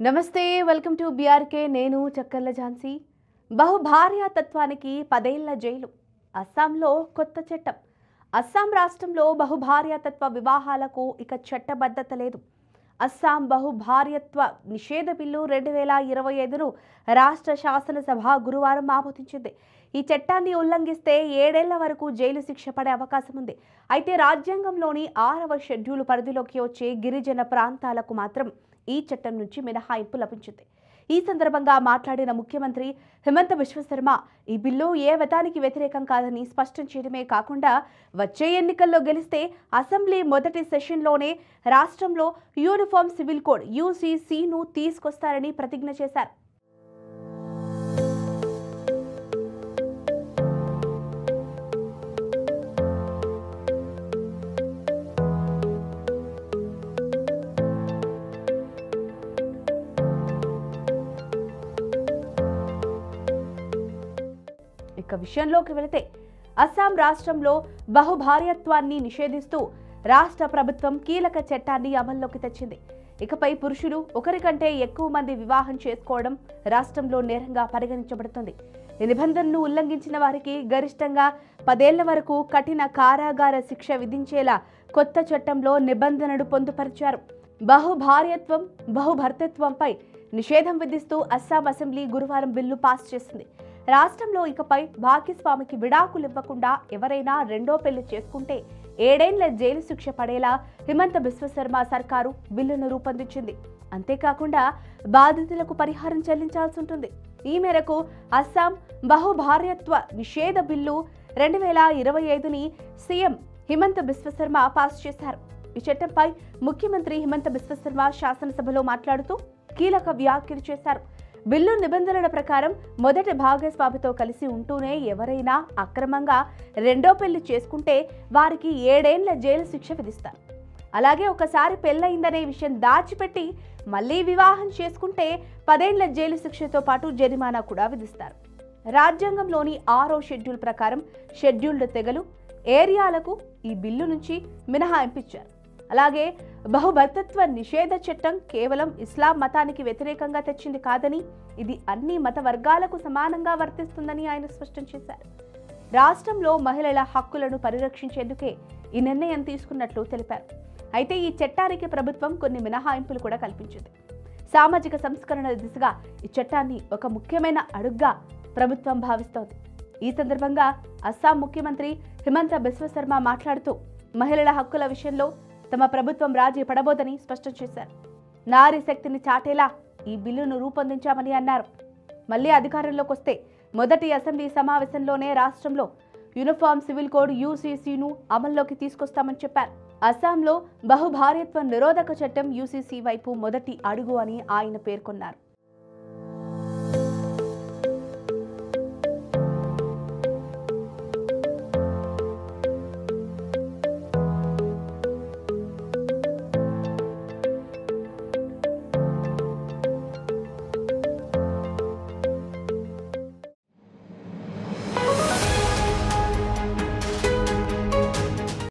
నమస్తే welcome to BRK నేను చక్కర్ల ఝాన్సీ బహుభార్యాతత్వానికి 10 ఏళ్ల జైలు అస్సాంలో కొత్త చట్టం అస్సాం రాష్ట్రంలో బహుభార్యాతత్వ వివాహాలకు ఇక చట్టబద్ధత లేదు అస్సాం బహుభార్యత్వ నిషేధ బిల్లు 2025ను రాష్ట్ర శాసనసభ గురువారం ఆమోదించింది ఈ చట్టాన్ని ఉల్లంఘిస్తే 7 ఏళ్ల వరకు జైలు శిక్ష పడే అవకాశం ఉంది అయితే రాజ్యాంగంలోని 6వ షెడ్యూల్ పరిధిలోకి వచ్చే గిరిజన ప్రాంతాలకు మాత్రం ఈ చట్టం నుంచి మినహాయింపు లభించింది ఈ సందర్భంగా మాట్లాడిన ముఖ్యమంత్రి హిమంత బిశ్వ శర్మ ఈ బిల్లు ఏ మతానికి వ్యతిరేకం కాదని స్పష్టం చేయడమే కాకుండా వచ్చే ఎన్నికల్లో గెలిస్తే అసెంబ్లీ మొదటి సెషన్లోనే రాష్ట్రంలో యూనిఫామ్ సివిల్ కోడ్ యూసీసీను తీసుకొస్తారని ప్రతిజ్ఞ చేశారు ఇక విషయంలోకి వెళితే అస్సాం రాష్ట్రంలో బహుభార్యత్వాన్ని నిషేధిస్తూ రాష్ట్ర ప్రభుత్వం కీలక చట్టాన్ని అమల్లోకి తెచ్చింది ఇకపై పురుషులు ఒకరికంటే ఎక్కువ మంది వివాహం చేసుకోవడం రాష్ట్రంలో నేరంగా పరిగణించబడుతుంది ఈ నిబంధనను ఉల్లంఘించిన వారికి గరిష్టంగా 10 ఏళ్ల వరకు కఠిన కారాగార శిక్ష విధించేలా కొత్త చట్టంలో నిబంధనలు పొందుపరిచారు బహుభార్యత్వం బహుభర్తృత్వంపై నిషేధం విధిస్తూ అస్సాం అసెంబ్లీ గురువారం బిల్లు పాస్ చేసింది రాష్ట్రంలో ఇకపై భాగస్వామికి విడాకులు ఇవ్వకుండా ఎవరైనా రెండో పెళ్లి చేసుకుంటే 7 ఏళ్ల జైలు శిక్ష పడేలా హిమంత బిశ్వ శర్మ సర్కారు బిల్లును రూపొందించింది అంతేకాకుండా బాధితులకు పరిహారం చెల్లించాల్సి ఉంటుంది ఈ మేరకు అస్సాం బహుభార్యత్వ నిషేధ బిల్లు 2025ని సీఎం హిమంత బిశ్వ శర్మ పాస్ చేశారు ఈ చట్టంపై ముఖ్యమంత్రి హిమంత బిశ్వ శర్మ శాసనసభలో మాట్లాడుతూ కీలక వ్యాఖ్యలు చేశారు బిల్లు నిబంధనల ప్రకారం మొదటి భాగస్వామితో కలిసి ఉంటూనే ఎవరైనా అక్రమంగా రెండో పెళ్లి చేసుకుంటే వారికి 7 ఏళ్ల జైలు శిక్ష విధిస్తారు అలాగే ఒకసారి పెళ్లయిందనే విషయం దాచిపెట్టి మళ్లీ వివాహం చేసుకుంటే 10 ఏళ్ల జైలు శిక్షతో పాటు జరిమానా కూడా విధిస్తారు రాజ్యాంగంలోని 6వ షెడ్యూల్ ప్రకారం షెడ్యూల్డ్ తెగలు ఏరియాలకు ఈ బిల్లు నుంచి మినహాయింపించారు అలాగే బహుభర్తృత్వ నిషేధ చట్టం కేవలం ఇస్లాం మతానికి వ్యతిరేకంగా తెచ్చింది కాదని ఇది అన్ని మత వర్గాలకు సమానంగా వర్తిస్తుందని ఆయన స్పష్టం చేశారు రాష్ట్రంలో మహిళల హక్కులను పరిరక్షించేందుకే ఈ నిర్ణయం తీసుకున్నట్లు తెలిపారు అయితే ఈ చట్టానికి ప్రభుత్వం కొన్ని మినహాయింపులు కూడా కల్పించింది సామాజిక సంస్కరణల దిశగా ఈ చట్టాన్ని ఒక ముఖ్యమైన అడుగుగా ప్రభుత్వం భావిస్తోంది ఈ సందర్భంగా అస్సాం ముఖ్యమంత్రి హిమంత బిశ్వ శర్మ మాట్లాడుతూ మహిళల హక్కుల విషయంలో తమ ప్రభుత్వం రాజీ పడబోదని స్పష్టం చేశారు నారీ శక్తిని చాటేలా ఈ బిల్లును రూపొందించామని అన్నారు మళ్లీ అధికారంలోకి వస్తే మొదటి అసెంబ్లీ సమావేశంలోనే రాష్ట్రంలో యూనిఫామ్ సివిల్ కోడ్ యూసీసీను అమల్లోకి తీసుకొస్తామని చెప్పారు అస్సాంలో బహుభార్యత్వ నిరోధక చట్టం యూసీసీ వైపు మొదటి అడుగు అని ఆయన పేర్కొన్నారు